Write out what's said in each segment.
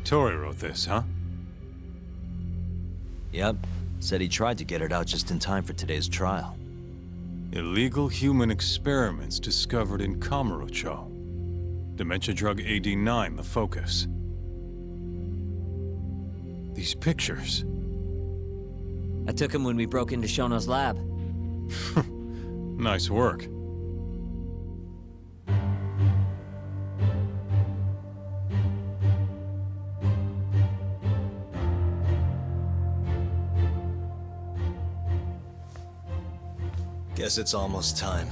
Tori wrote this, huh? Yep. Said he tried to get it out just in time for today's trial. Illegal human experiments discovered in Kamurocho. Dementia drug AD9, the focus. These pictures. I took him when we broke into Shono's lab. Nice work. Guess it's almost time.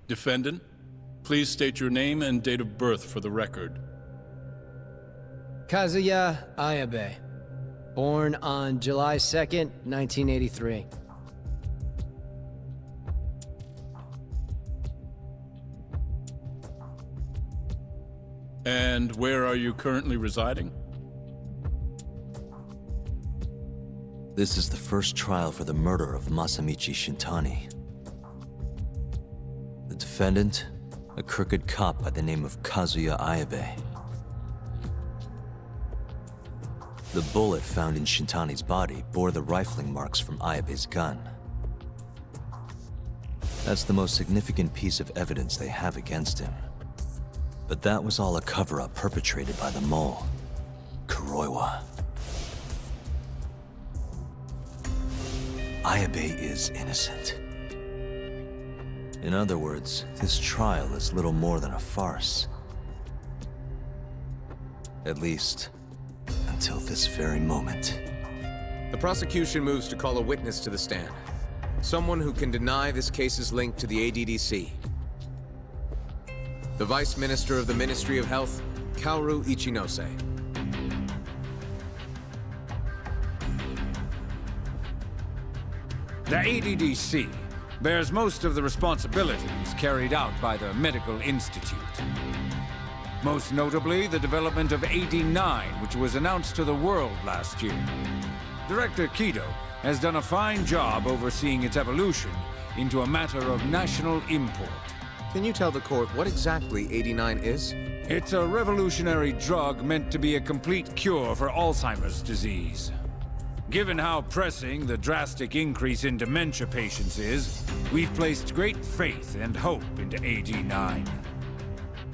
Defendant, please state your name and date of birth for the record. Kazuya Ayabe. Born on July 2nd, 1983. And where are you currently residing? This is the first trial for the murder of Masamichi Shintani. The defendant, a crooked cop by the name of Kazuya Ayabe. The bullet found in Shintani's body bore the rifling marks from Ayabe's gun. That's the most significant piece of evidence they have against him. But that was all a cover-up perpetrated by the mole, Kuroiwa. Ayabe is innocent. In other words, this trial is little more than a farce. At least, until this very moment. The prosecution moves to call a witness to the stand. Someone who can deny this case's link to the ADDC. The Vice Minister of the Ministry of Health, Kaoru Ichinose. The ADDC bears most of the responsibilities carried out by the Medical Institute. Most notably, the development of AD9, which was announced to the world last year. Director Kido has done a fine job overseeing its evolution into a matter of national import. Can you tell the court what exactly AD9 is? It's a revolutionary drug meant to be a complete cure for Alzheimer's disease. Given how pressing the drastic increase in dementia patients is, we've placed great faith and hope into AD9.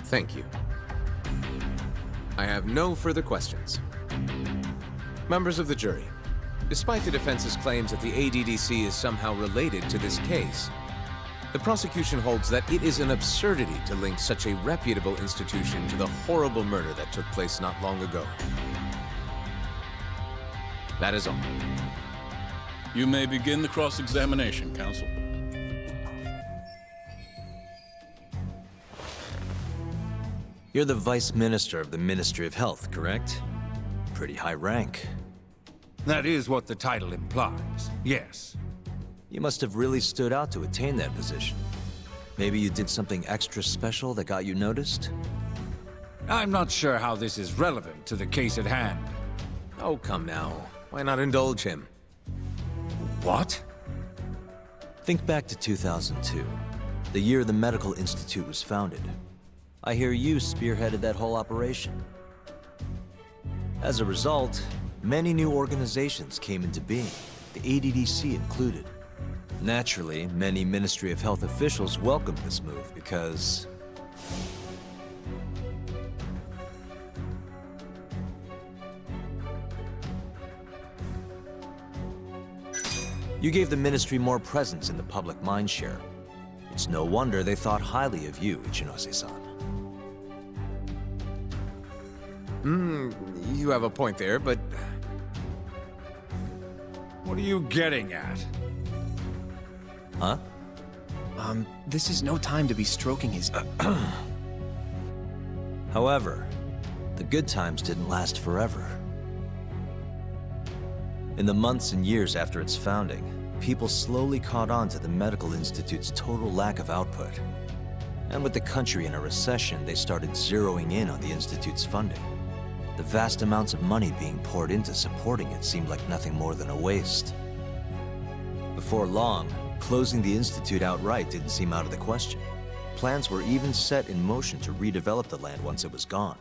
Thank you. I have no further questions. Members of the jury, despite the defense's claims that the ADDC is somehow related to this case, the prosecution holds that it is an absurdity to link such a reputable institution to the horrible murder that took place not long ago. That is all. You may begin the cross-examination, counsel. You're the Vice Minister of the Ministry of Health, correct? Pretty high rank. That is what the title implies, yes. You must have really stood out to attain that position. Maybe you did something extra special that got you noticed? I'm not sure how this is relevant to the case at hand. Oh, come now. Why not indulge him? What? Think back to 2002, the year the Medical Institute was founded. I hear you spearheaded that whole operation. As a result, many new organizations came into being, the ADDC included. Naturally, many Ministry of Health officials welcomed this move because You gave the Ministry more presence in the public mindshare. It's no wonder they thought highly of you, Ichinose-san. You have a point there, but What are you getting at? Huh? This is no time to be stroking his... However, the good times didn't last forever. In the months and years after its founding, people slowly caught on to the medical institute's total lack of output. And with the country in a recession, they started zeroing in on the institute's funding. The vast amounts of money being poured into supporting it seemed like nothing more than a waste. Before long, closing the institute outright didn't seem out of the question. Plans were even set in motion to redevelop the land once it was gone.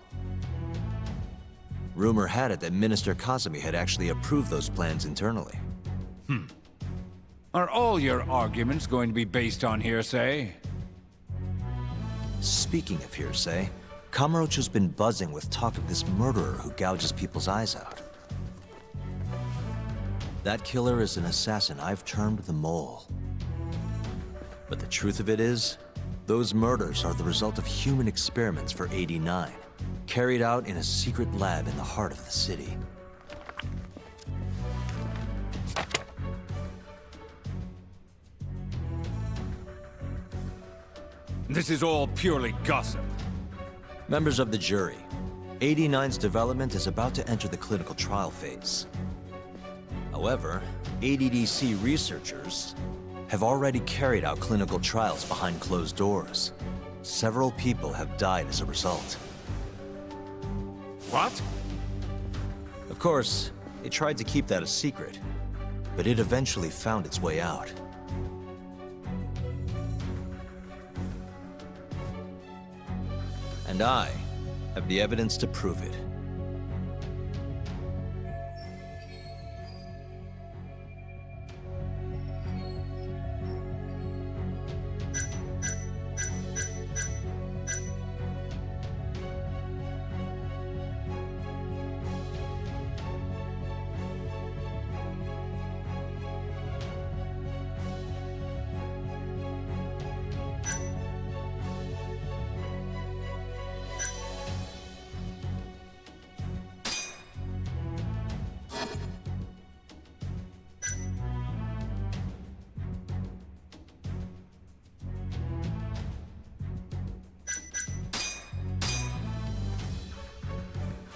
Rumor had it that Minister Kazumi had actually approved those plans internally. Are all your arguments going to be based on hearsay? Speaking of hearsay, Kamurocho's been buzzing with talk of this murderer who gouges people's eyes out. That killer is an assassin I've termed the Mole. But the truth of it is, those murders are the result of human experiments for 89, carried out in a secret lab in the heart of the city. This is all purely gossip. Members of the jury, 89's development is about to enter the clinical trial phase. However, ADDC researchers have already carried out clinical trials behind closed doors. Several people have died as a result. What? Of course, they tried to keep that a secret, but it eventually found its way out. And I have the evidence to prove it.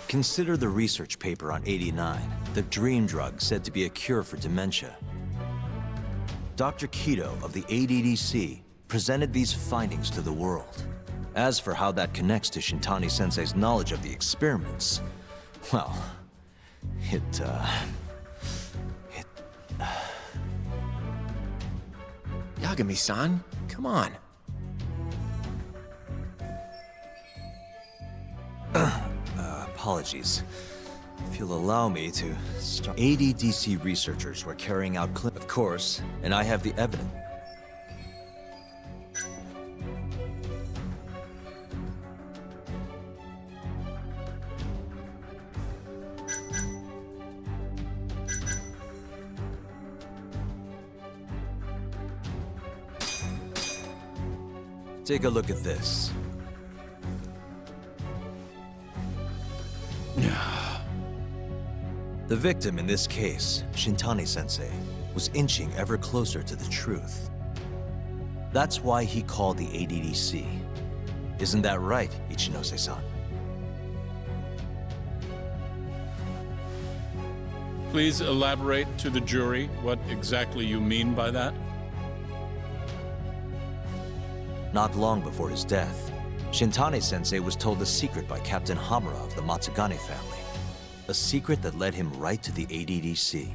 Consider the research paper on 89, the dream drug said to be a cure for dementia. Dr. Kido of the ADDC presented these findings to the world. As for how that connects to Shintani-sensei's knowledge of the experiments, well, Yagami-san, come on. Apologies. If you'll allow me to start... ADDC researchers were carrying out of course, and I have the evidence. Take a look at this. The victim in this case, Shintani-sensei, was inching ever closer to the truth. That's why he called the ADDC. Isn't that right, Ichinose-san? Please elaborate to the jury what exactly you mean by that. Not long before his death, Shintani-sensei was told a secret by Captain Hamura of the Matsugane family. A secret that led him right to the ADDC.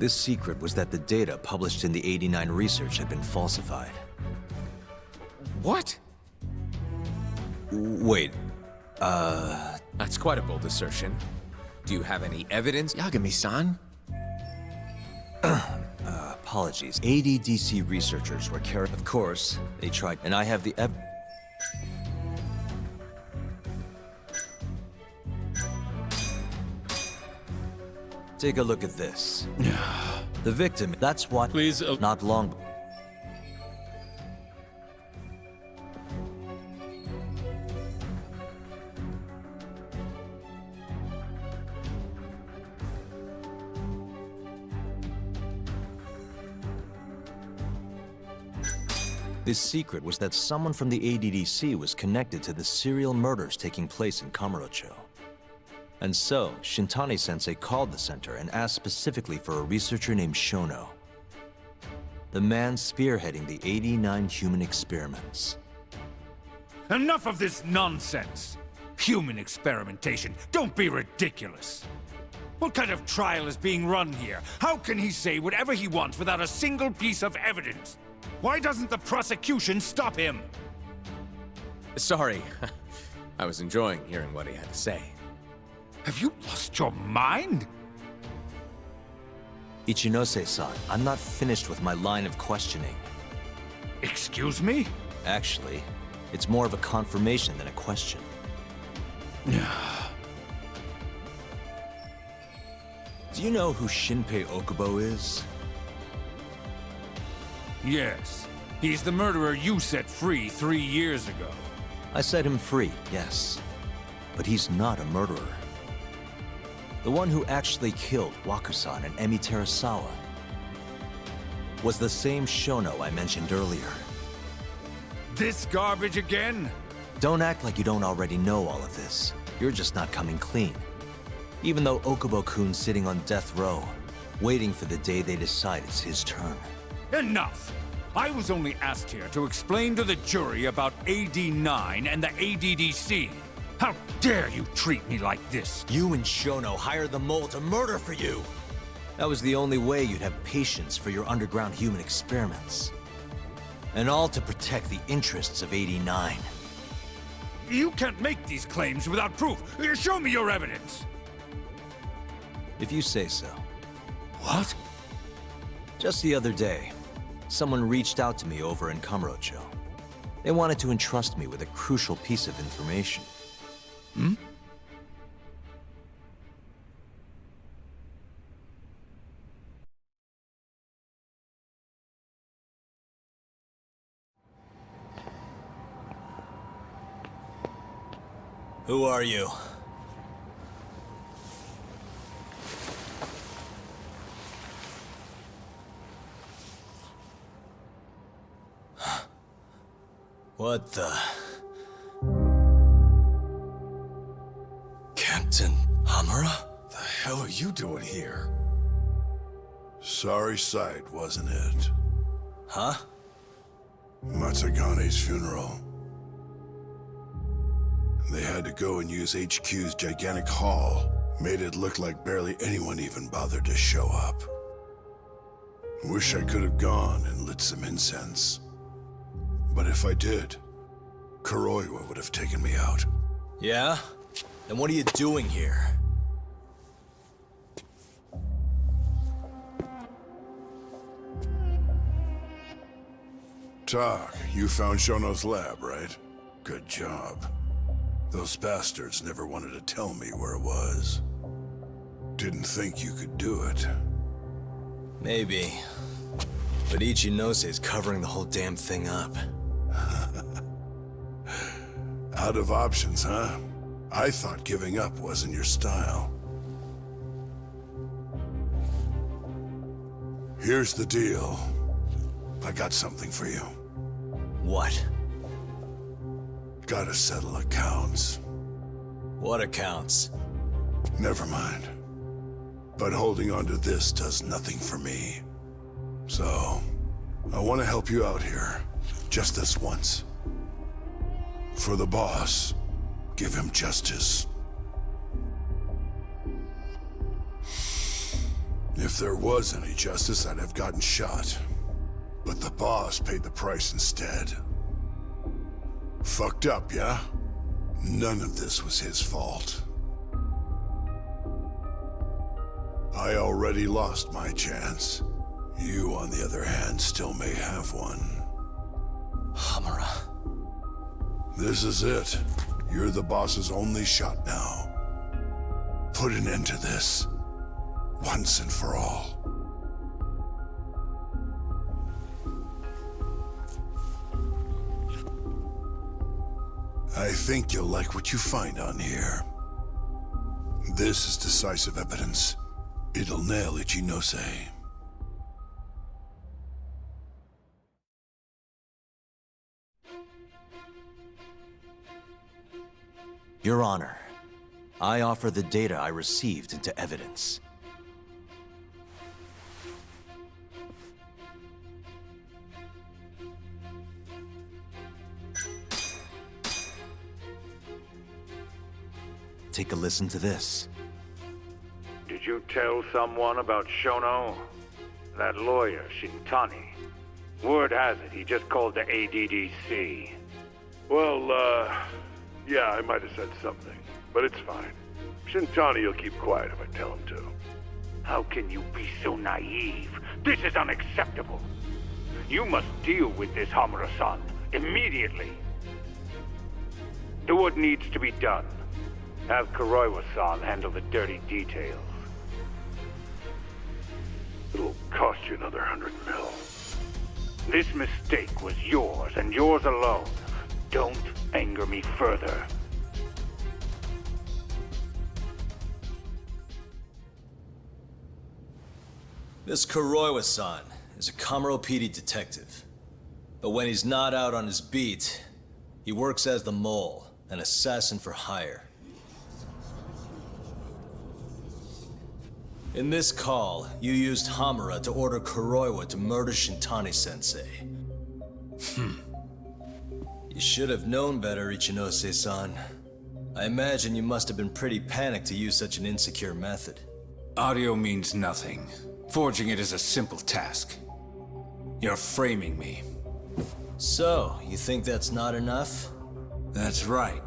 This secret was that the data published in the 89 research had been falsified. what? Wait, That's quite a bold assertion. Do you have any evidence? Yagami-san? Apologies. ADDC researchers were carried. Of course, they tried, and I have the Take a look at this. The victim, that's what... Please, Not long... This secret was that someone from the ADDC was connected to the serial murders taking place in Kamurocho. And so, Shintani-sensei called the center and asked specifically for a researcher named Shono. The man spearheading the 89 human experiments. Enough of this nonsense! Human experimentation. Don't be ridiculous! What kind of trial is being run here? How can he say whatever he wants without a single piece of evidence? Why doesn't the prosecution stop him? Sorry. I was enjoying hearing what he had to say. Have you lost your mind? Ichinose-san, I'm not finished with my line of questioning. Excuse me? Actually, it's more of a confirmation than a question. Do you know who Shinpei Okubo is? Yes. He's the murderer you set free 3 years ago. I set him free, yes. But he's not a murderer. The one who actually killed Wakusan and Emi Terasawa was the same Shono I mentioned earlier. This garbage again? Don't act like you don't already know all of this. You're just not coming clean. Even though Okubo-kun's sitting on death row, waiting for the day they decide it's his turn. Enough! I was only asked here to explain to the jury about AD9 and the ADDC. How dare you treat me like this? You and Shono hired the mole to murder for you! That was the only way you'd have patience for your underground human experiments. And all to protect the interests of 89. You can't make these claims without proof. Show me your evidence! If you say so. What? Just the other day, someone reached out to me over in Kamurocho. They wanted to entrust me with a crucial piece of information. Hmm? Who are you? What the... Captain Hamura? The hell are you doing here? Sorry sight, wasn't it? Huh? Matsugane's funeral. They had to go and use HQ's gigantic hall. Made it look like barely anyone even bothered to show up. Wish I could have gone and lit some incense. But if I did, Kuroiwa would have taken me out. Yeah? Then what are you doing here? Tak, you found Shono's lab, right? Good job. Those bastards never wanted to tell me where it was. Didn't think you could do it. Maybe. But Ichinose covering the whole damn thing up. Out of options, huh? I thought giving up wasn't your style. Here's the deal. I got something for you. What? Gotta settle accounts. What accounts? Never mind. But holding on to this does nothing for me. So, I want to help you out here. Just this once. For the boss, give him justice. If there was any justice, I'd have gotten shot. But the boss paid the price instead. Fucked up, yeah? None of this was his fault. I already lost my chance. You, on the other hand, still may have one. Hamura. This is it. You're the boss's only shot now. Put an end to this, once and for all. I think you'll like what you find on here. This is decisive evidence. It'll nail Ichinose. Your Honor, I offer the data I received into evidence. Take a listen to this. Did you tell someone about Shono? That lawyer, Shintani. Word has it, he just called the ADDC. Well, yeah, I might have said something, but it's fine. Shintani will keep quiet if I tell him to. How can you be so naive? This is unacceptable. You must deal with this, Hamura-san, immediately. Do what needs to be done. Have Kuroiwa-san handle the dirty details. It'll cost you another 100 mil. This mistake was yours, and yours alone. Don't anger me further. This Kuroiwa-san is a Kamuro PD detective. But when he's not out on his beat, he works as the mole, an assassin for hire. In this call, you used Hamura to order Kuroiwa to murder Shintani-sensei. You should have known better, Ichinose-san. I imagine you must have been pretty panicked to use such an insecure method. Audio means nothing. Forging it is a simple task. You're framing me. So, you think that's not enough? That's right.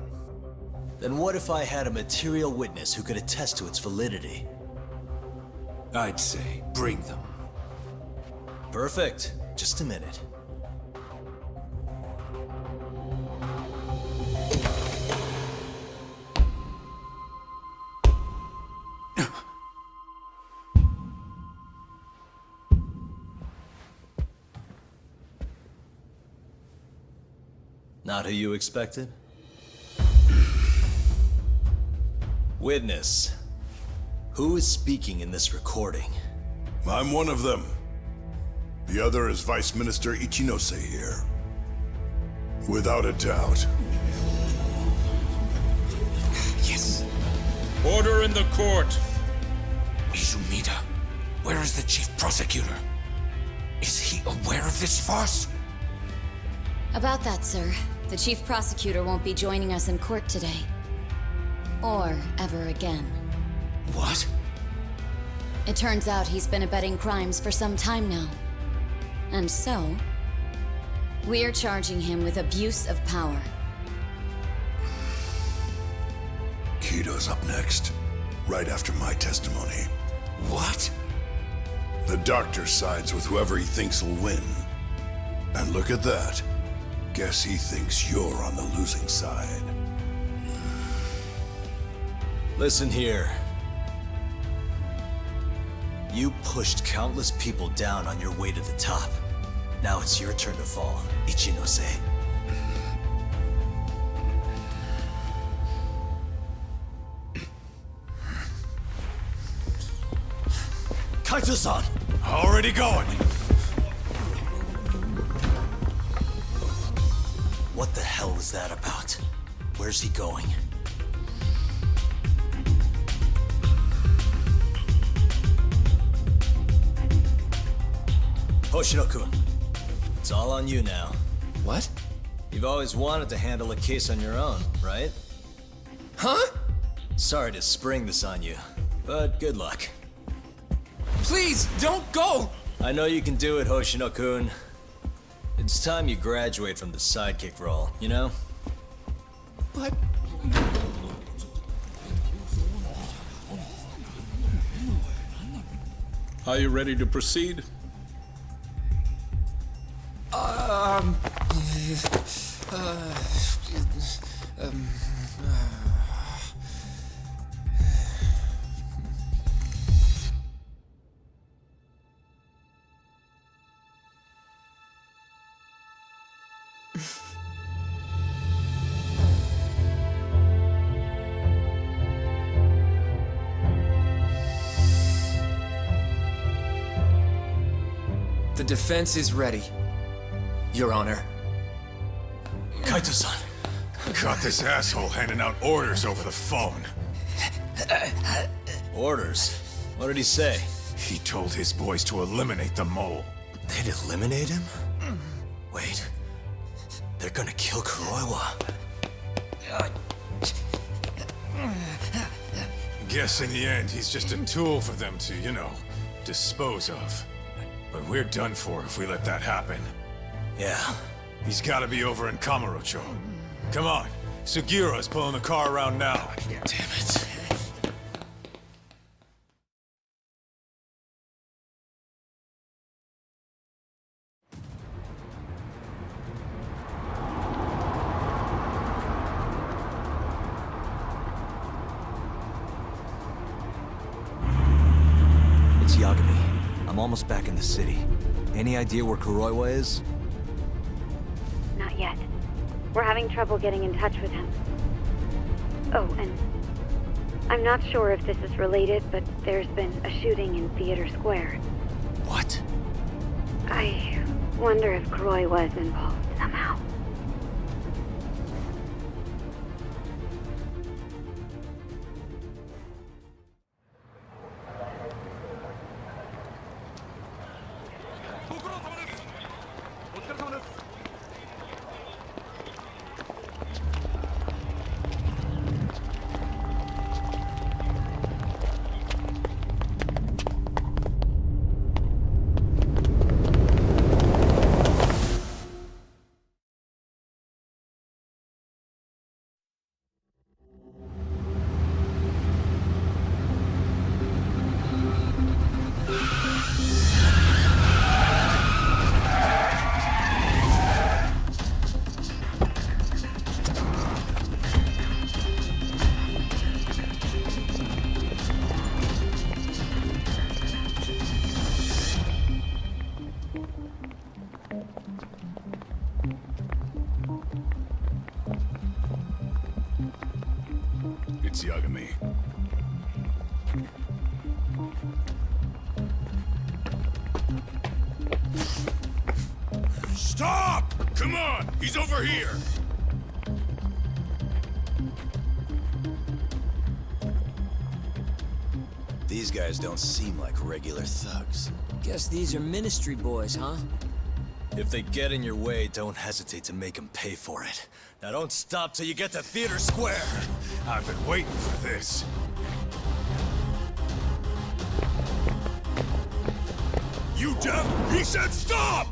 Then what if I had a material witness who could attest to its validity? I'd say, bring them. Perfect. Just a minute. Not who you expected? Witness. Who is speaking in this recording? I'm one of them. The other is Vice Minister Ichinose here. Without a doubt. Yes. Order in the court. Izumida, where is the chief prosecutor? Is he aware of this farce? About that, sir. The chief prosecutor won't be joining us in court today. Or ever again. What? It turns out he's been abetting crimes for some time now. And so, we're charging him with abuse of power. Kito's up next, right after my testimony. What? The doctor sides with whoever he thinks will win. And look at that. Guess he thinks you're on the losing side. Listen here. You pushed countless people down on your way to the top. Now it's your turn to fall, Ichinose. Kaito-san! Already going. What the hell was that about? Where's he going? Hoshino-kun, it's all on you now. What? You've always wanted to handle a case on your own, right? Huh? Sorry to spring this on you, but good luck. Please, don't go! I know you can do it, Hoshino-kun. It's time you graduate from the sidekick role, you know? But... Are you ready to proceed? The defense is ready, Your Honor. Kaito-san, caught this asshole handing out orders over the phone. Orders? What did he say? He told his boys to eliminate the mole. They'd eliminate him? Wait. They're gonna kill Kuroiwa. Guess in the end, he's just a tool for them to, you know, dispose of. But we're done for if we let that happen. Yeah. He's gotta be over in Kamurocho. Come on, Sugiura's pulling the car around now. Damn it. It's Yagami. I'm almost back in the city. Any idea where Kuroiwa is? Not yet. We're having trouble getting in touch with him. Oh, and I'm not sure if this is related, but there's been a shooting in Theater Square. What? I wonder if Kuroiwa was involved somehow. It's Yagami. Stop! Come on! He's over here! These guys don't seem like regular thugs. Guess these are ministry boys, huh? If they get in your way, don't hesitate to make them pay for it. Now don't stop till you get to Theater Square! I've been waiting for this. You deaf? He said stop!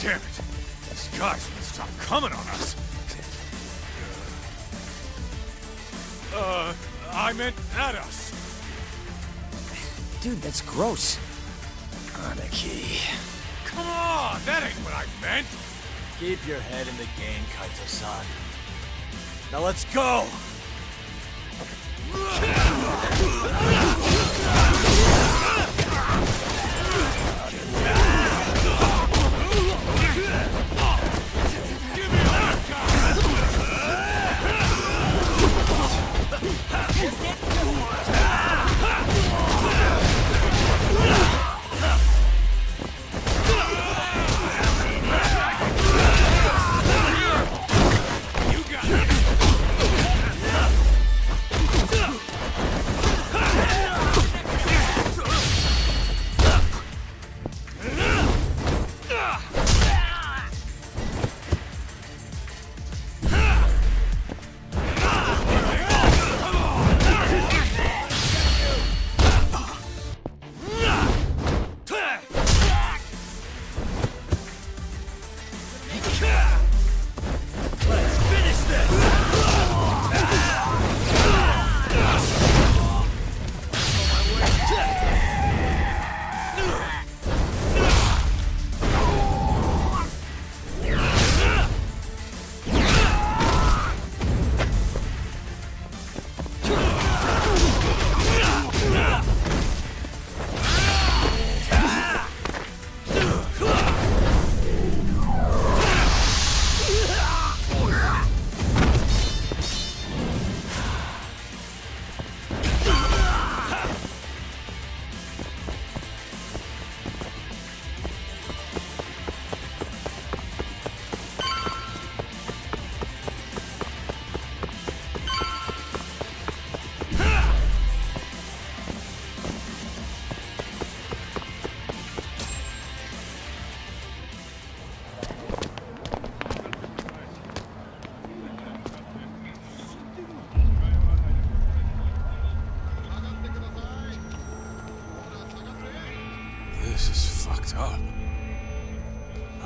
Damn it! These guys won't stop coming on us! I meant at us! Dude, that's gross. Anarchy. Come on! That ain't what I meant! Keep your head in the game, Kaito-san. Now let's go!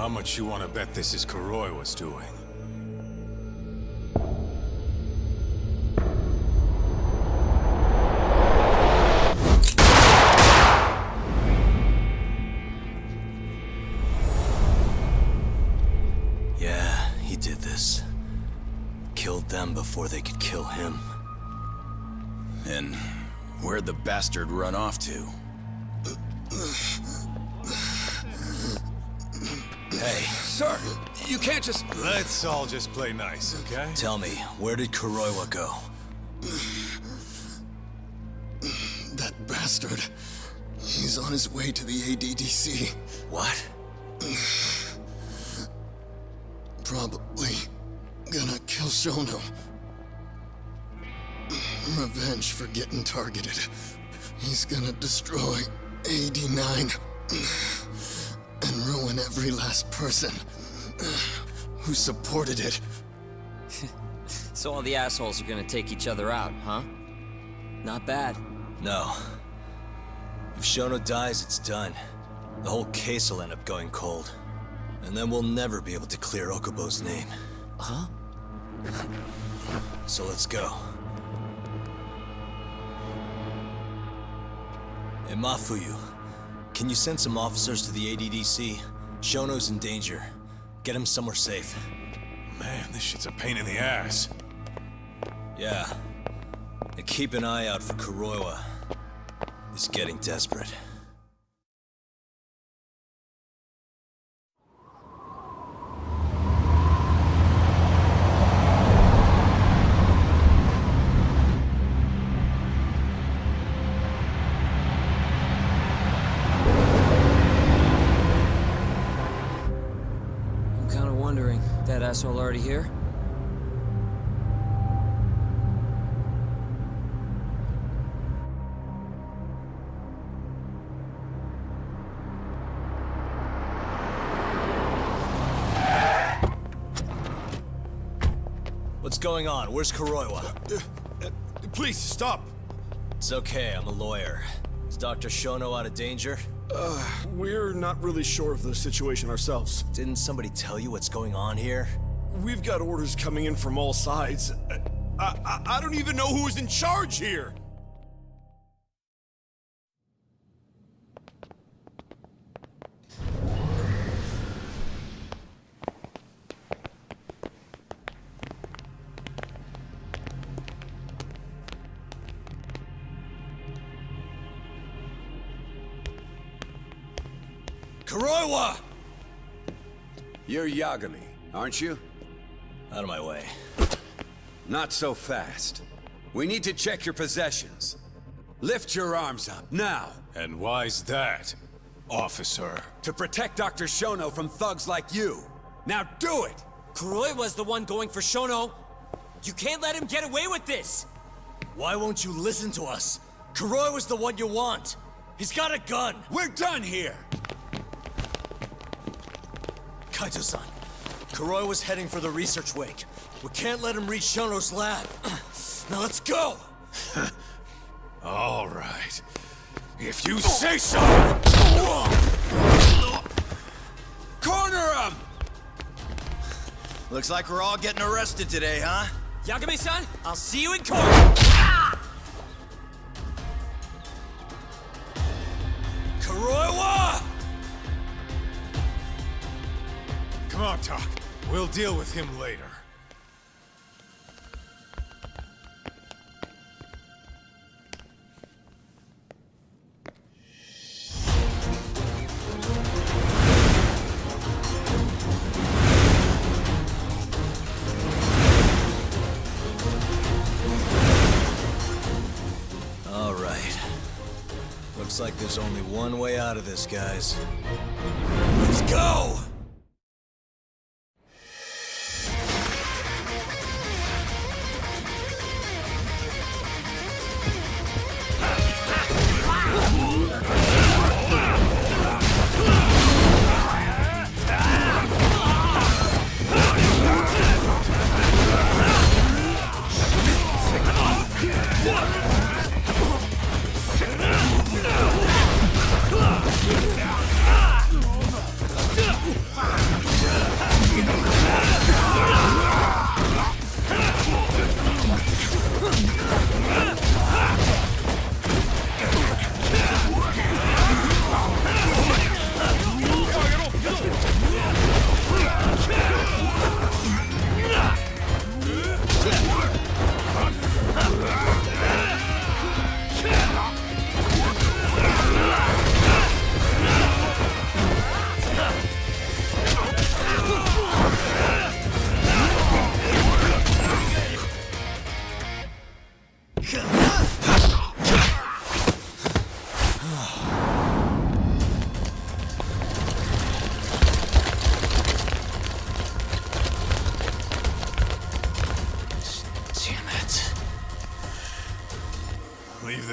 How much you want to bet this is Kuroiwa's doing? Yeah, he did this. Killed them before they could kill him. And where'd the bastard run off to? Hey. Sir, you can't just... Let's all just play nice, okay? Tell me, where did Kuroiwa go? That bastard. He's on his way to the ADDC. What? Probably gonna kill Shono. Revenge for getting targeted. He's gonna destroy AD9 and ruin every last person who supported it. So all the assholes are gonna take each other out, huh? Not bad. No. If Shono dies, it's done. The whole case will end up going cold. And then we'll never be able to clear Okubo's name. Huh? So let's go. Hey, Mafuyu, can you send some officers to the ADDC? Shono's in danger. Get him somewhere safe. Man, this shit's a pain in the ass. Yeah. And keep an eye out for Kuroiwa. He's getting desperate. That asshole already here? What's going on? Where's Kuroiwa? Please, stop! It's okay, I'm a lawyer. Is Dr. Shono out of danger? We're not really sure of the situation ourselves. Didn't somebody tell you what's going on here? We've got orders coming in from all sides. I don't even know who is in charge here! Kuroiwa! You're Yagami, aren't you? Out of my way. Not so fast. We need to check your possessions. Lift your arms up, now! And why's that, officer? To protect Dr. Shono from thugs like you. Now do it! Kuroiwa's the one going for Shono! You can't let him get away with this! Why won't you listen to us? Kuroiwa's the one you want! He's got a gun! We're done here! Kaito-san, Kuroiwa's heading for the research wake. We can't let him reach Shono's lab. Now let's go! All right. If you say so! Corner him! Looks like we're all getting arrested today, huh? Yagami-san, I'll see you in court! Kuroiwa! Come on, Tak. We'll deal with him later. All right. Looks like there's only one way out of this, guys. Let's go!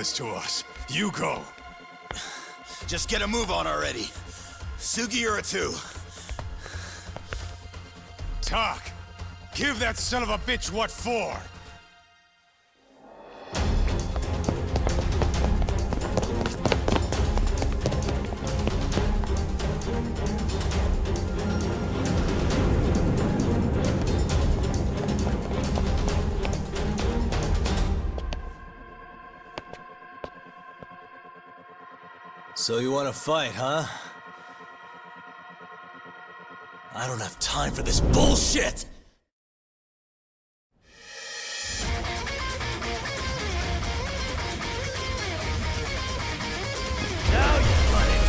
this to us. You go. Just get a move on already. Sugiura too. Tak, give that son of a bitch what for. So you want to fight, huh? I don't have time for this bullshit! Now you run it!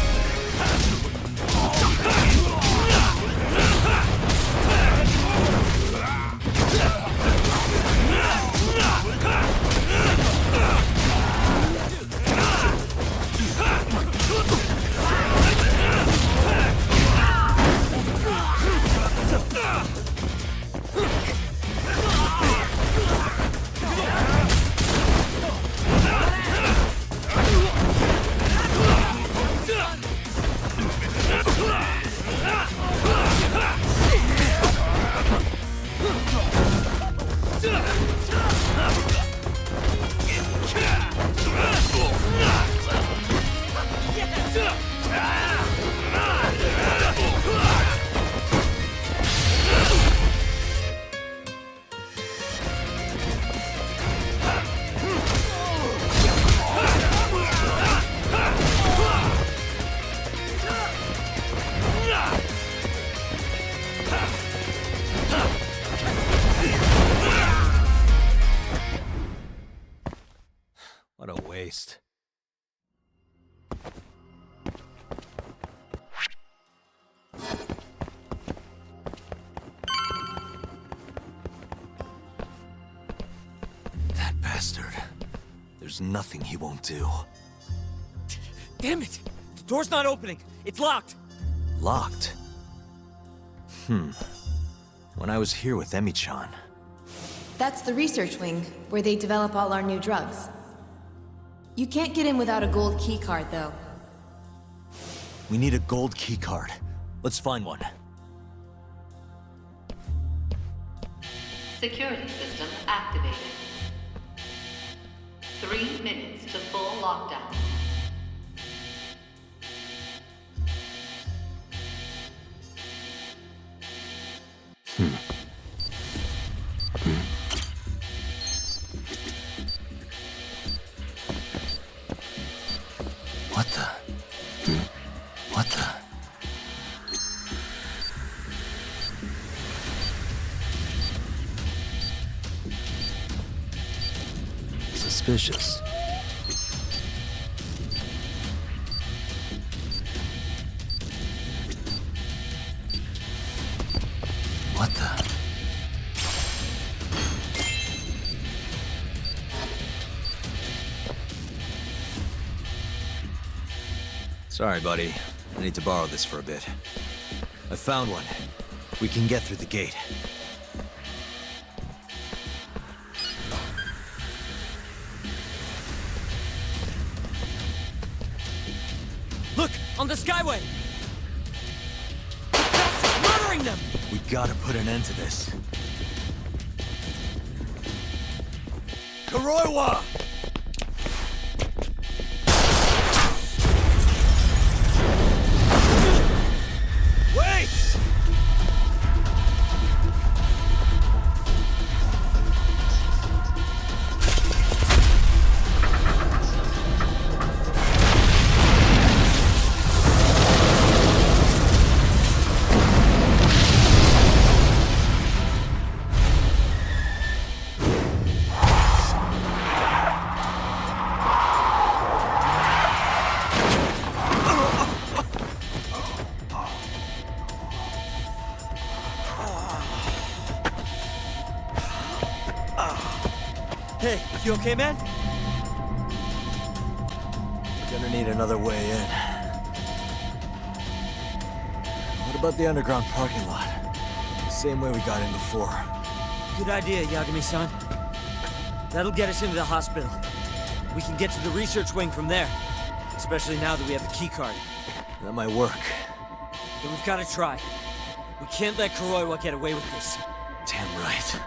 What a waste. That bastard. There's nothing he won't do. Damn it! The door's not opening. It's locked. Locked? When I was here with Emi-chan. That's the research wing, where they develop all our new drugs. You can't get in without a gold keycard, though. We need a gold keycard. Let's find one. Security system activated. 3 minutes to full lockdown. What the? What the? Suspicious. What the? Sorry, buddy. I need to borrow this for a bit. I found one. We can get through the gate. Look! On the Skyway! That's murdering them! We gotta put an end to this. Kuroiwa! Wait! Hey, you okay, man? We're gonna need another way in. What about the underground parking lot? Same way we got in before. Good idea, Yagami-san. That'll get us into the hospital. We can get to the research wing from there. Especially now that we have the keycard. That might work. Then we've got to try. We can't let Kuroiwa get away with this. Damn right.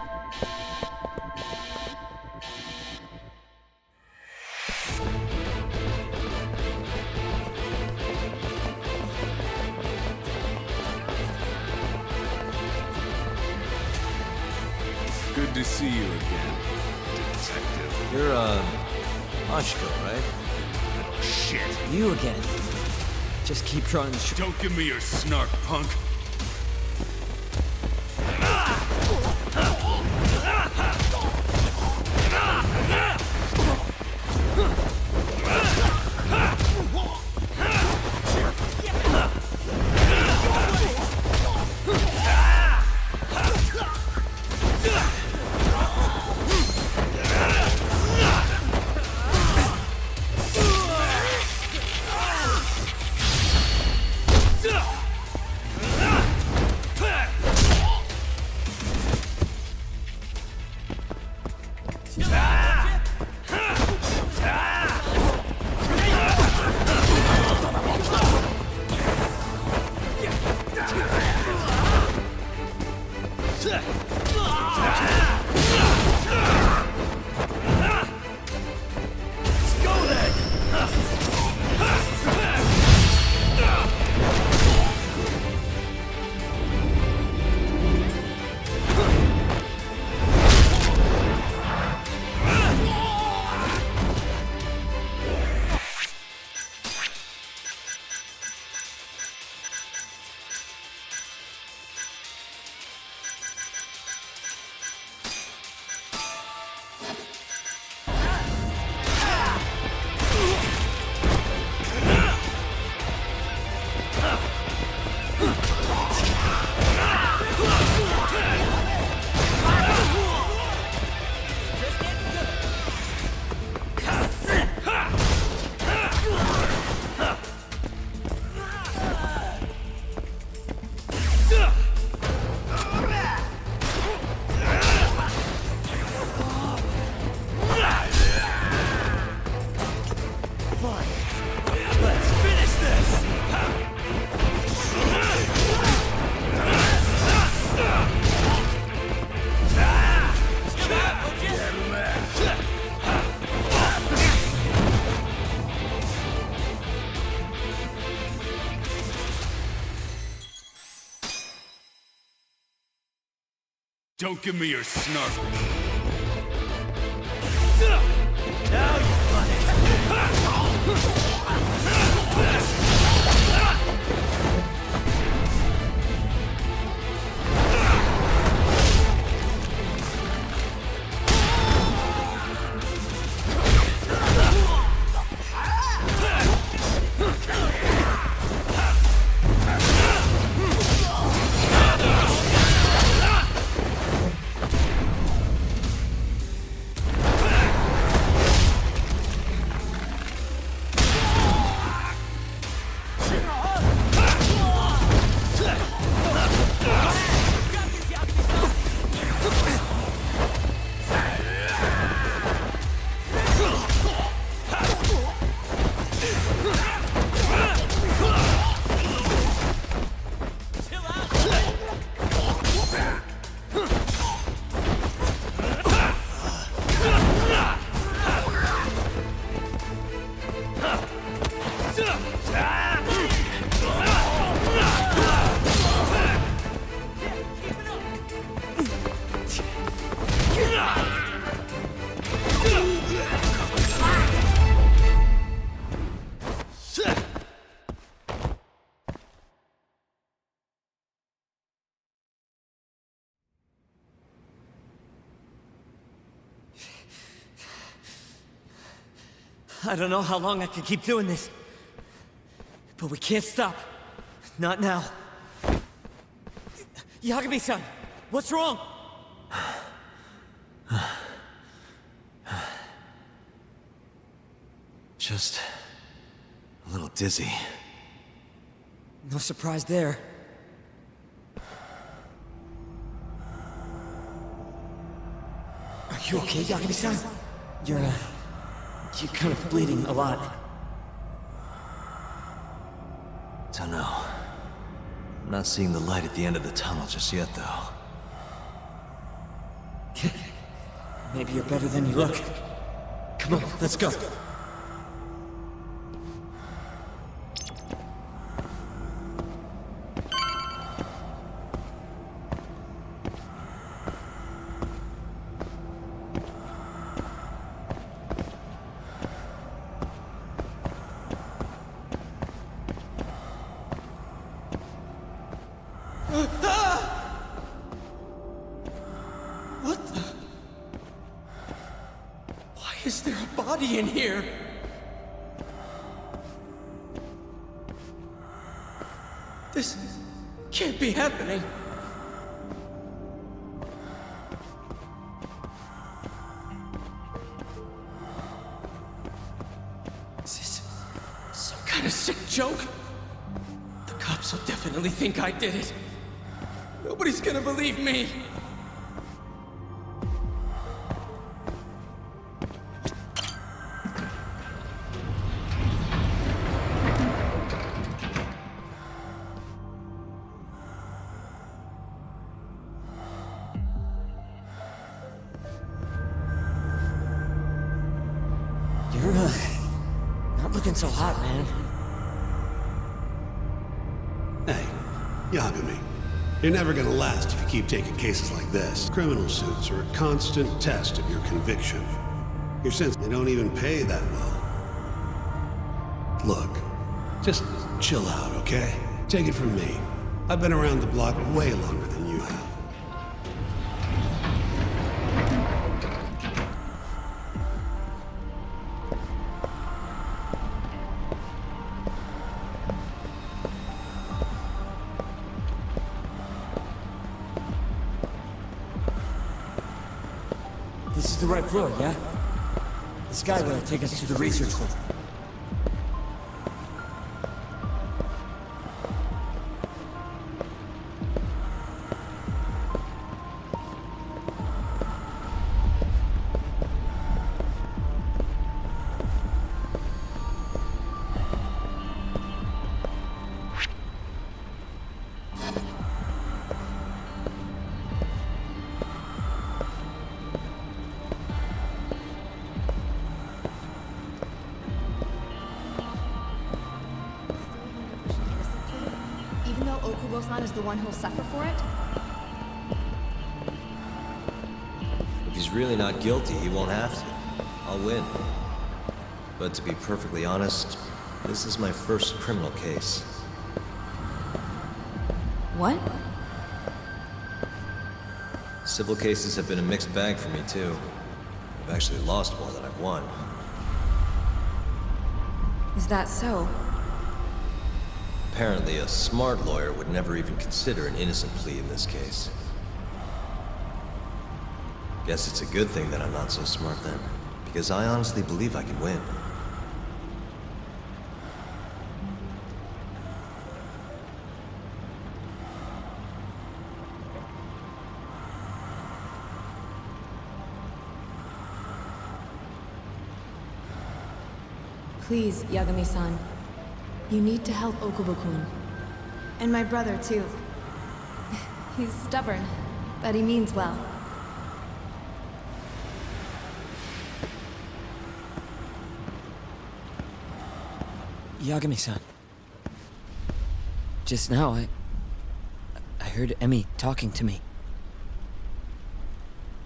Good to see you again, Detective. You're, Mashko, right? Shit. You again. Just keep trying to Don't give me your snark, punk. Don't give me your snark. Now you've done it! I don't know how long I can keep doing this. But we can't stop. Not now. Yagami-san, what's wrong? Just a little dizzy. No surprise there. Are you okay, Yagami-san? You're kind of bleeding a lot. Don't know. I'm not seeing the light at the end of the tunnel just yet, though. Maybe you're better than you look. Come on, let's go. What the? Why is there a body in here? This can't be happening. Is this some kind of sick joke? The cops will definitely think I did it. Nobody's gonna believe me. You're, not looking so hot, man. Hey, Yagami. You're never gonna last if you keep taking cases like this. Criminal suits are a constant test of your conviction. Your sins, they don't even pay that well. Look, just chill out, okay? Take it from me. I've been around the block way longer than you have. This is the right floor, yeah? This guy will take us to the research room. Even though Okubo-san is the one who'll suffer for it? If he's really not guilty, he won't have to. I'll win. But to be perfectly honest, this is my first criminal case. What? Civil cases have been a mixed bag for me, too. I've actually lost more than I've won. Is that so? Apparently, a smart lawyer would never even consider an innocent plea in this case. Guess it's a good thing that I'm not so smart then, because I honestly believe I can win. Please, Yagami-san. You need to help Okubo-kun. And my brother, too. He's stubborn, but he means well. Yagami-san. Just now, I heard Emmy talking to me.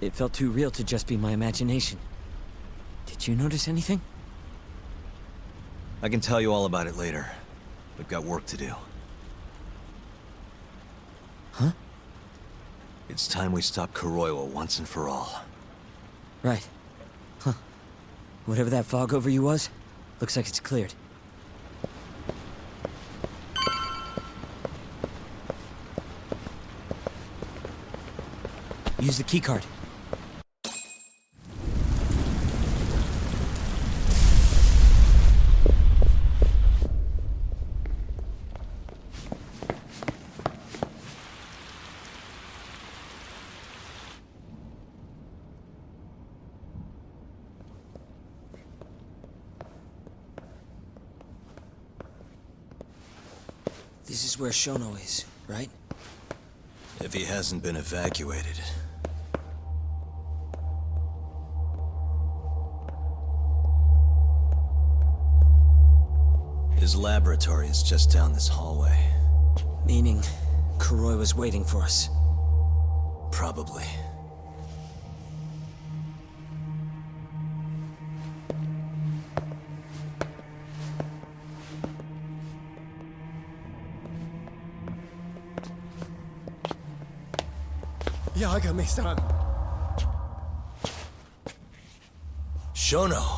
It felt too real to just be my imagination. Did you notice anything? I can tell you all about it later. We've got work to do. Huh? It's time we stop Kuroiwa once and for all. Right. Huh. Whatever that fog over you was, looks like it's cleared. Use the keycard. This is where Shono is, right? If he hasn't been evacuated. His laboratory is just down this hallway. Meaning, Kuroi was waiting for us. Probably. Yagami-san. Shono!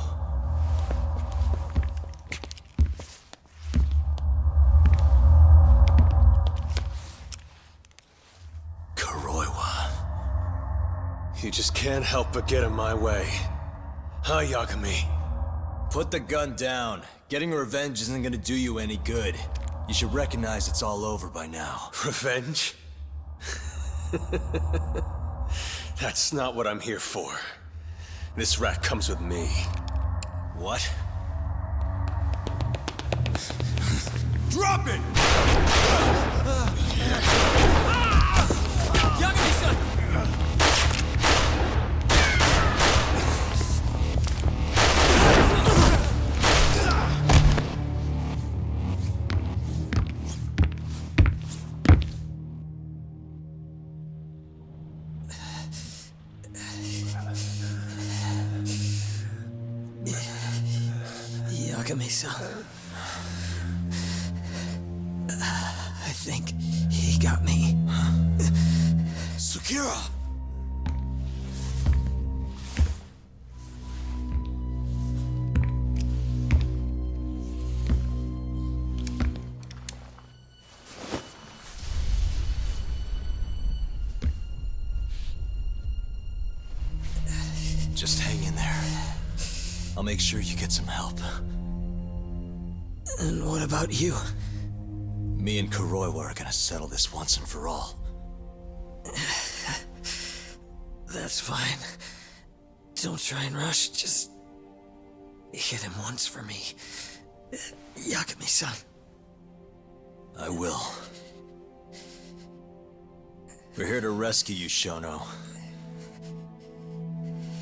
You just can't help but get in my way. Huh, Yagami? Put the gun down. Getting revenge isn't gonna do you any good. You should recognize it's all over by now. Revenge? That's not what I'm here for. This rat comes with me. What? Drop it! Yagami-san! Yagami-san. I think he got me. Sukira! Just hang in there. I'll make sure you get some help. And what about you? Me and Kuroi are gonna settle this once and for all. That's fine. Don't try and rush, just hit him once for me. Yagami-san. I will. We're here to rescue you, Shono.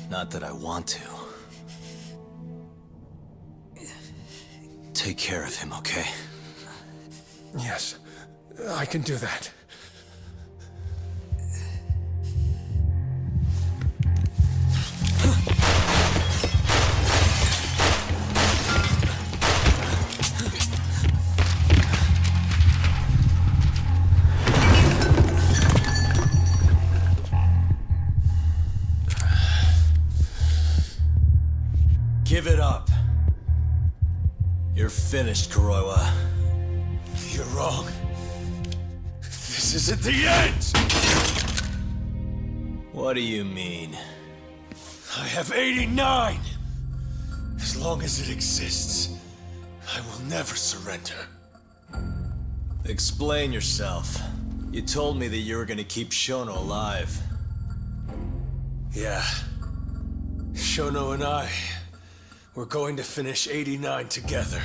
Not that I want to. Take care of him, okay? Yes, I can do that. Give it up. You're finished, Kuroiwa. You're wrong. This isn't the end! What do you mean? I have 89! As long as it exists, I will never surrender. Explain yourself. You told me that you were gonna keep Shono alive. Yeah. Shono and I, we're going to finish 89 together.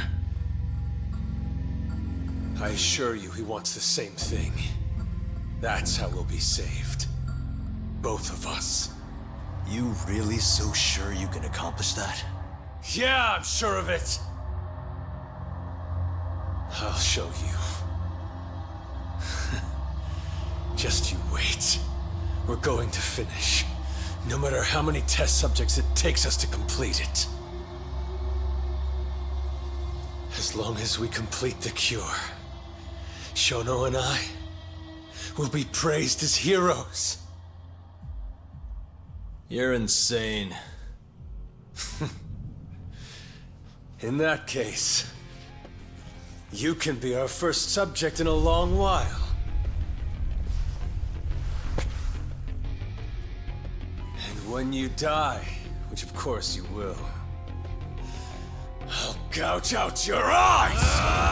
I assure you he wants the same thing. That's how we'll be saved. Both of us. You really so sure you can accomplish that? Yeah, I'm sure of it. I'll show you. Just you wait. We're going to finish. No matter how many test subjects it takes us to complete it. As long as we complete the cure, Shono and I will be praised as heroes. You're insane. In that case, you can be our first subject in a long while. And when you die, which of course you will, I'll gouge out your eyes!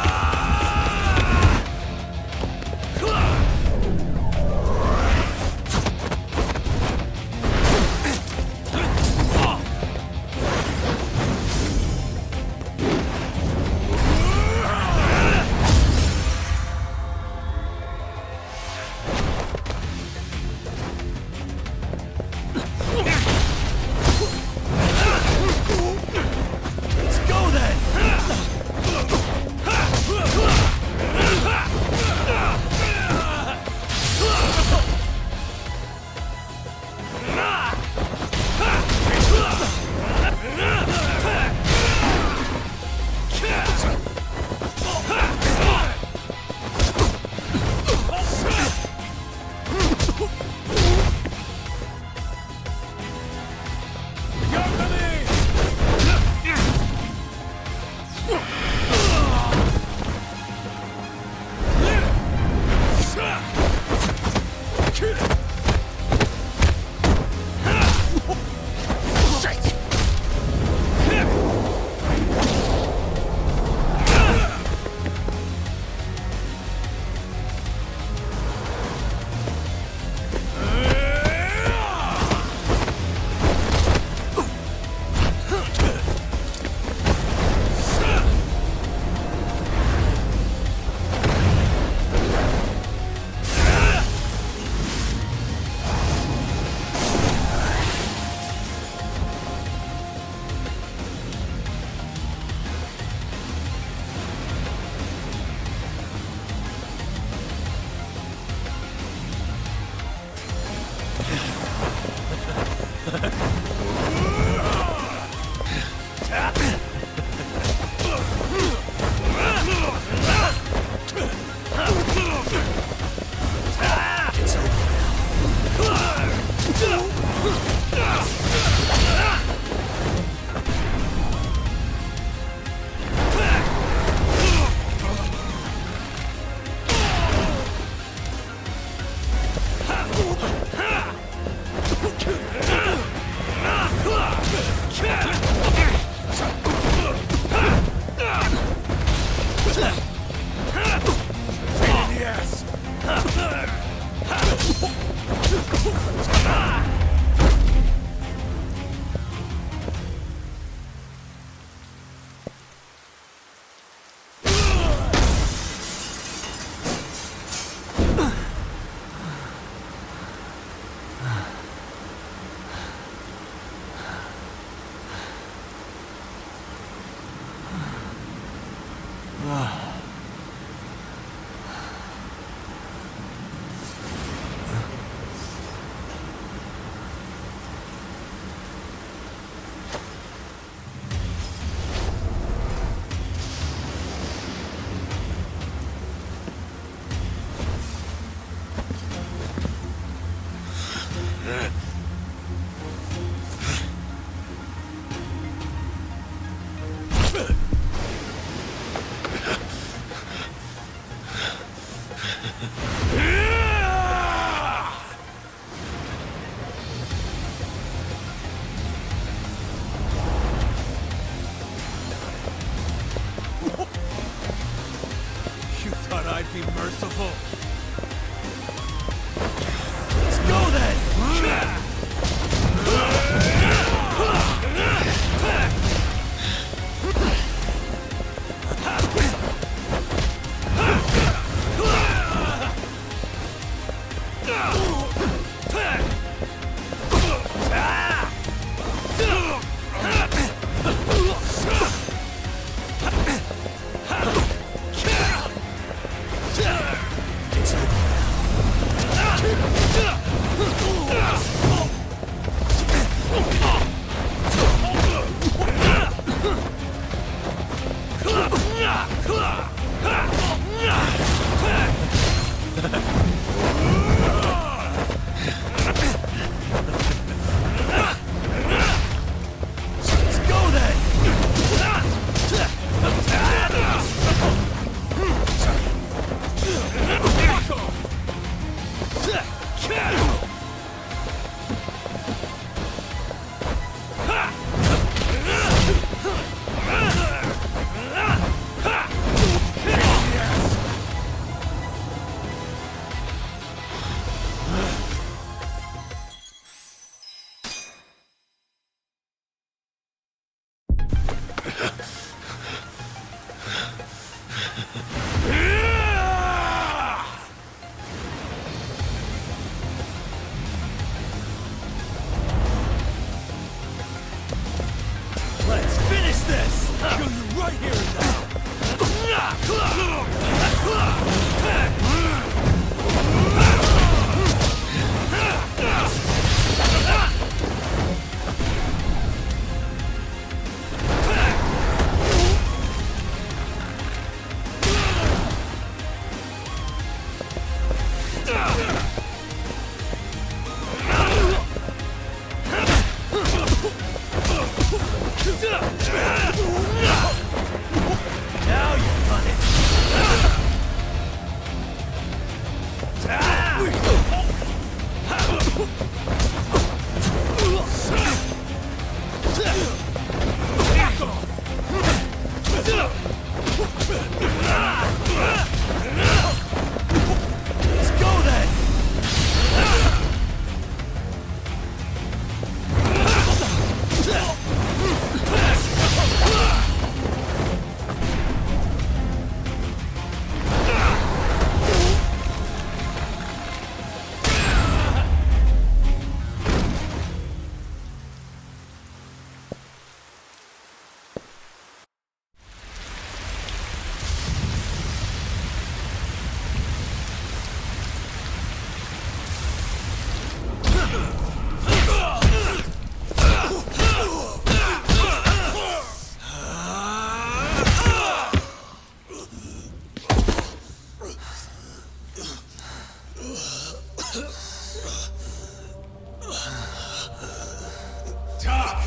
Doc!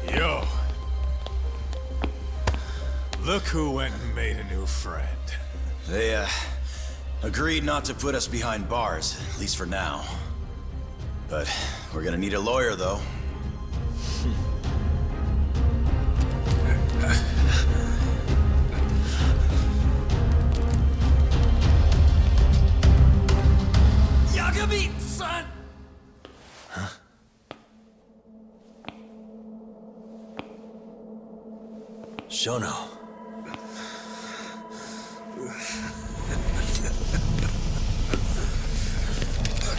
Yo. Look who went and made a new friend. They, agreed not to put us behind bars, at least for now. But we're gonna need a lawyer, though. Yagami, son! Huh? Shono.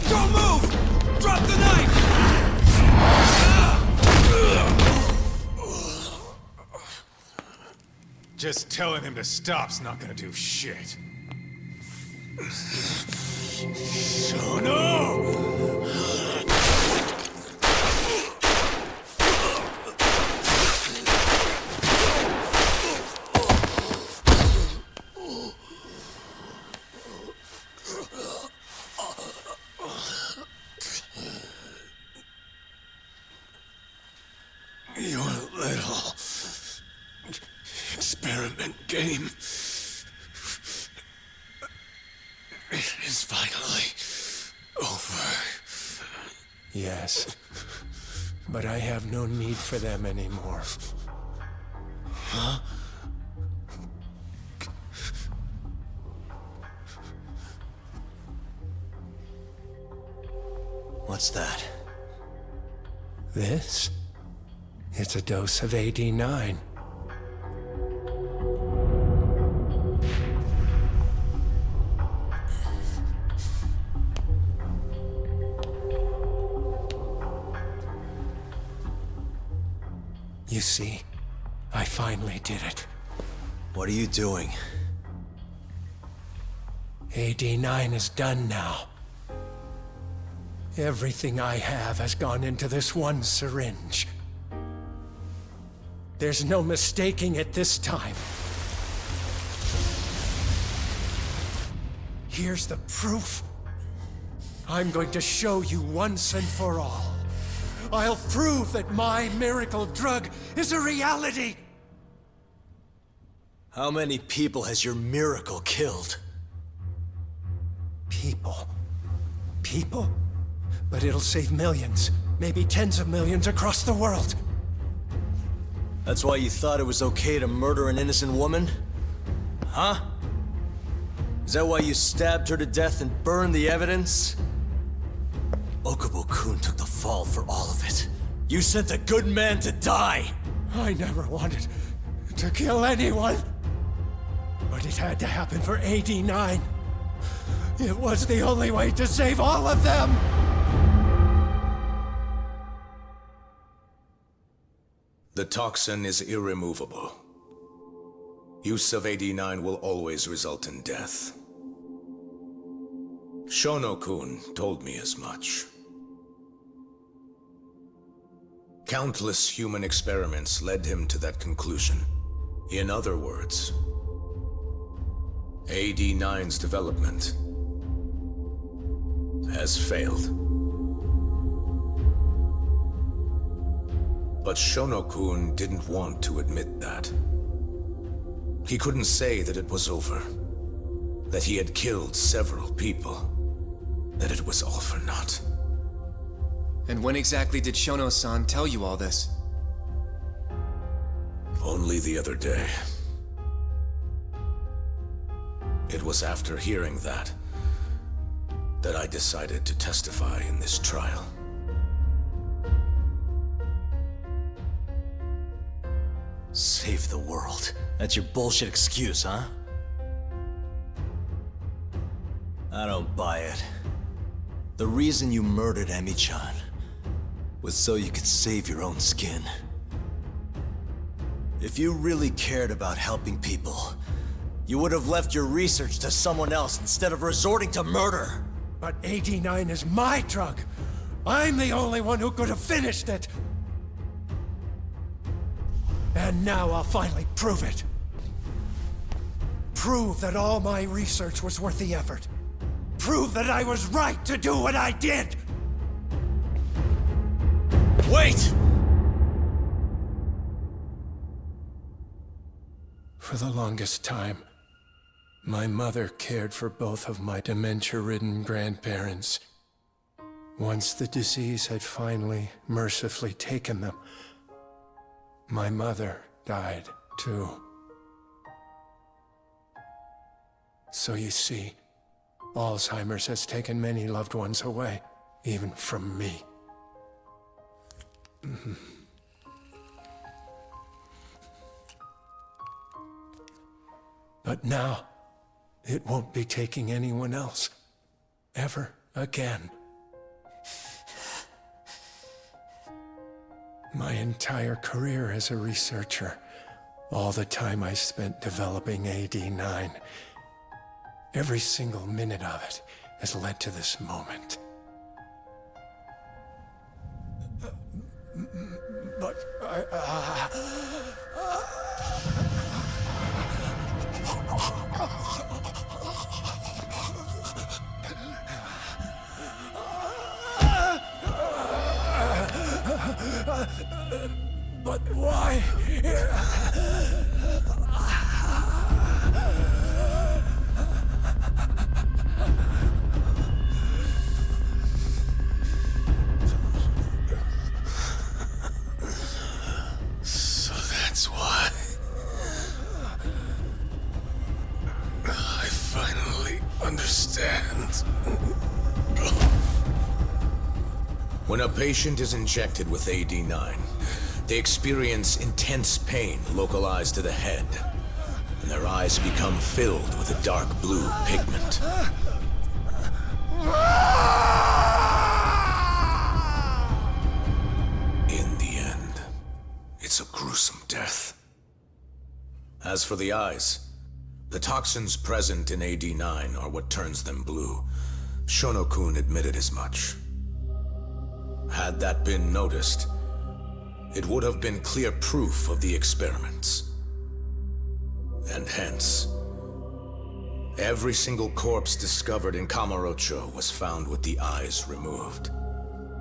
Don't move! Drop the knife! Just telling him to stop's not gonna do shit. Your little experiment game is finally over. Yes, but I have no need for them anymore. Huh? What's that? This? It's a dose of AD9. You see, I finally did it. What are you doing? AD9 is done now. Everything I have has gone into this one syringe. There's no mistaking it this time. Here's the proof. I'm going to show you once and for all. I'll prove that my miracle drug is a reality! How many people has your miracle killed? People. People? But it'll save millions, maybe tens of millions across the world. That's why you thought it was okay to murder an innocent woman? Huh? Is that why you stabbed her to death and burned the evidence? Okubo-kun took the fall for all of it. You sent a good man to die! I never wanted to kill anyone. But it had to happen for AD9. It was the only way to save all of them! The toxin is irremovable. Use of AD9 will always result in death. Shono-kun told me as much. Countless human experiments led him to that conclusion. In other words, AD9's development has failed. But Shono-kun didn't want to admit that. He couldn't say that it was over, that he had killed several people, that it was all for naught. And when exactly did Shono-san tell you all this? Only the other day. It was after hearing that I decided to testify in this trial. Save the world. That's your bullshit excuse, huh? I don't buy it. The reason you murdered Emi-chan was so you could save your own skin. If you really cared about helping people, you would have left your research to someone else instead of resorting to murder. But AD9 is my drug. I'm the only one who could have finished it. And now I'll finally prove it. Prove that all my research was worth the effort. Prove that I was right to do what I did! Wait! For the longest time, my mother cared for both of my dementia-ridden grandparents. Once the disease had finally, mercifully taken them, my mother died too. So you see, Alzheimer's has taken many loved ones away, even from me. But now, it won't be taking anyone else, ever again. My entire career as a researcher, all the time I spent developing AD9, every single minute of it has led to this moment. But but why? So that's why. I finally understand. When a patient is injected with AD9, they experience intense pain localized to the head, and their eyes become filled with a dark blue pigment. In the end, it's a gruesome death. As for the eyes, the toxins present in AD9 are what turns them blue. Shono-kun admitted as much. Had that been noticed, it would have been clear proof of the experiments. And hence, every single corpse discovered in Kamurocho was found with the eyes removed.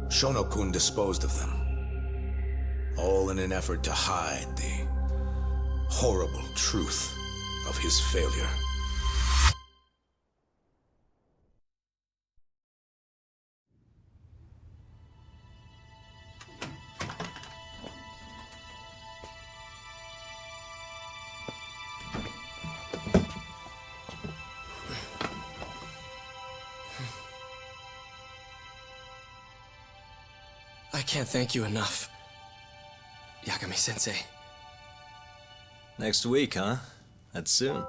Shono-kun disposed of them, all in an effort to hide the horrible truth of his failure. I can't thank you enough, Yagami-sensei. Next week, huh? That's soon.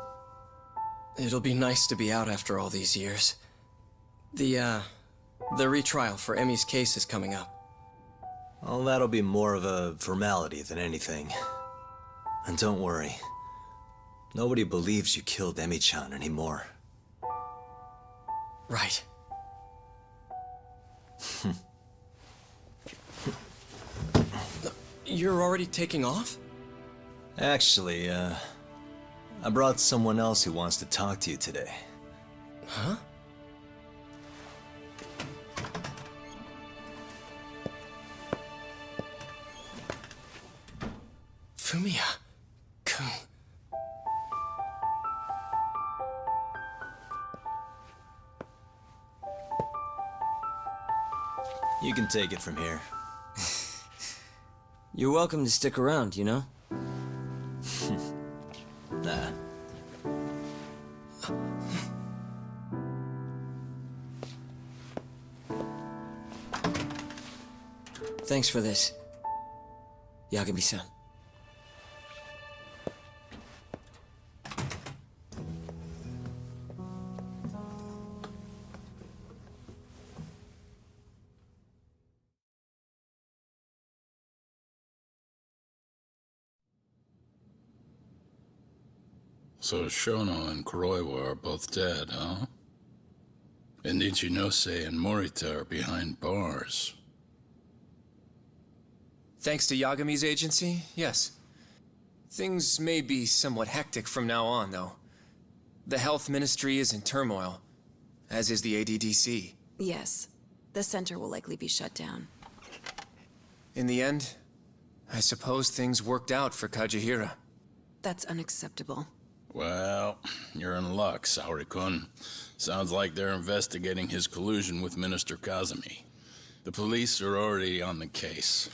It'll be nice to be out after all these years. The retrial for Emmy's case is coming up. Well, that'll be more of a formality than anything. And don't worry. Nobody believes you killed Emmy-chan anymore. Right. You're already taking off? Actually, I brought someone else who wants to talk to you today. Huh? Fumiya-kun. You can take it from here. You're welcome to stick around, you know? Nah. Thanks for this, Yagami-san. So Shono and Kuroiwa are both dead, huh? And Ichinose and Morita are behind bars. Thanks to Yagami's agency, yes. Things may be somewhat hectic from now on, though. The health ministry is in turmoil, as is the ADDC. Yes. The center will likely be shut down. In the end, I suppose things worked out for Kazuhira. That's unacceptable. Well, you're in luck, Saori-kun. Sounds like they're investigating his collusion with Minister Kazumi. The police are already on the case.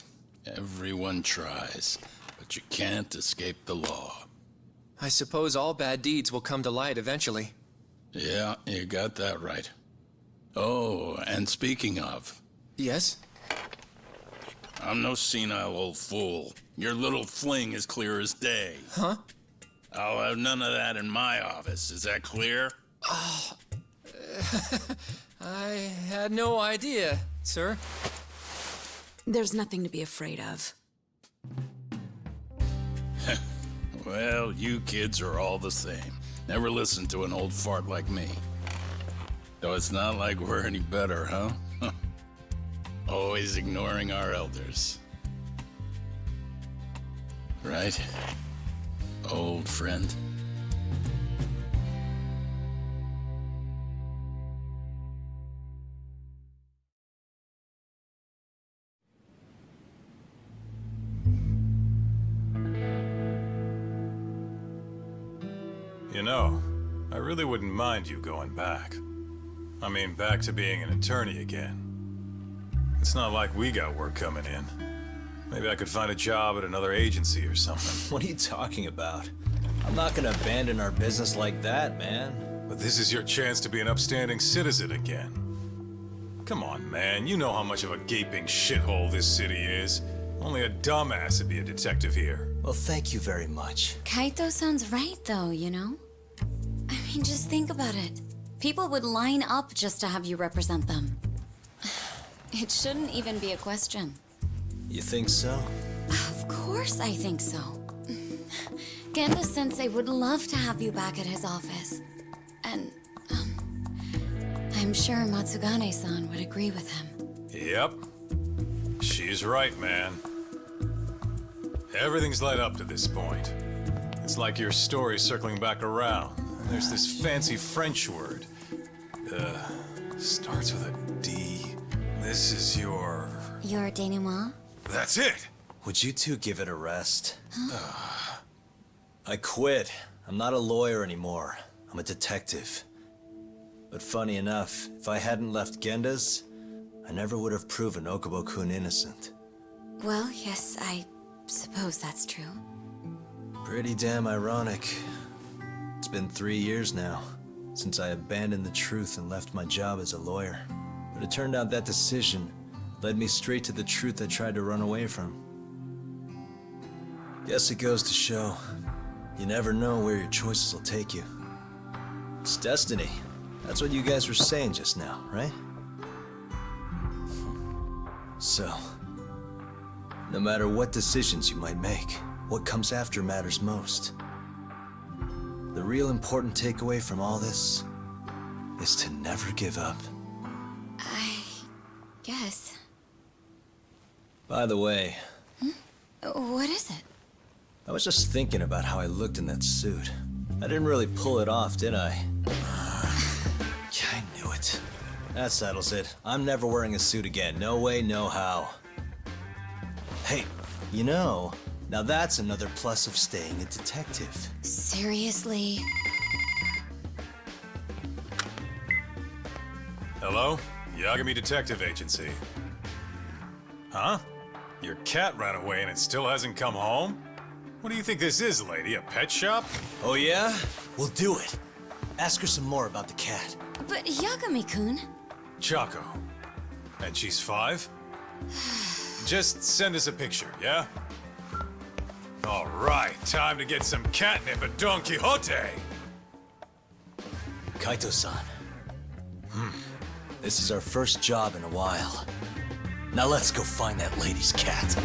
Everyone tries, but you can't escape the law. I suppose all bad deeds will come to light eventually. Yeah, you got that right. Oh, and speaking of... Yes? I'm no senile old fool. Your little fling is clear as day. Huh? I'll have none of that in my office. Is that clear? I had no idea, sir. There's nothing to be afraid of. Well, you kids are all the same. Never listen to an old fart like me. Though it's not like we're any better, huh? Always ignoring our elders. Right? Old friend? You know, I really wouldn't mind you going back. I mean, back to being an attorney again. It's not like we got work coming in. Maybe I could find a job at another agency or something. What are you talking about? I'm not gonna abandon our business like that, man. But this is your chance to be an upstanding citizen again. Come on, man. You know how much of a gaping shithole this city is. Only a dumbass would be a detective here. Well, thank you very much. Kaito sounds right, though, you know? I mean, just think about it. People would line up just to have you represent them. It shouldn't even be a question. You think so? Of course I think so. Genda-sensei would love to have you back at his office. And, I'm sure Matsugane-san would agree with him. Yep. She's right, man. Everything's led up to this point. It's like your story's circling back around. And there's this fancy French word. Starts with a D. This is your... Your denouement? That's it! Would you two give it a rest? I quit. I'm not a lawyer anymore. I'm a detective. But funny enough, if I hadn't left Genda's, I never would have proven Okubo-kun innocent. Well, yes, I suppose that's true. Pretty damn ironic. It's been 3 years now, since I abandoned the truth and left my job as a lawyer. But it turned out that decision led me straight to the truth I tried to run away from. Guess it goes to show, you never know where your choices will take you. It's destiny. That's what you guys were saying just now, right? So, no matter what decisions you might make, what comes after matters most. The real important takeaway from all this is to never give up. I guess. By the way... What is it? I was just thinking about how I looked in that suit. I didn't really pull it off, did I? I knew it. That settles it. I'm never wearing a suit again. No way, no how. Hey, you know, now that's another plus of staying a detective. Seriously? Hello? Yagami Detective Agency. Huh? Your cat ran away and it still hasn't come home? What do you think this is, lady? A pet shop? Oh yeah? We'll do it. Ask her some more about the cat. But Yagami-kun... Chaco. And she's 5? Just send us a picture, yeah? All right, time to get some catnip at Don Quixote! Kaito-san. This is our first job in a while. Now let's go find that lady's cat.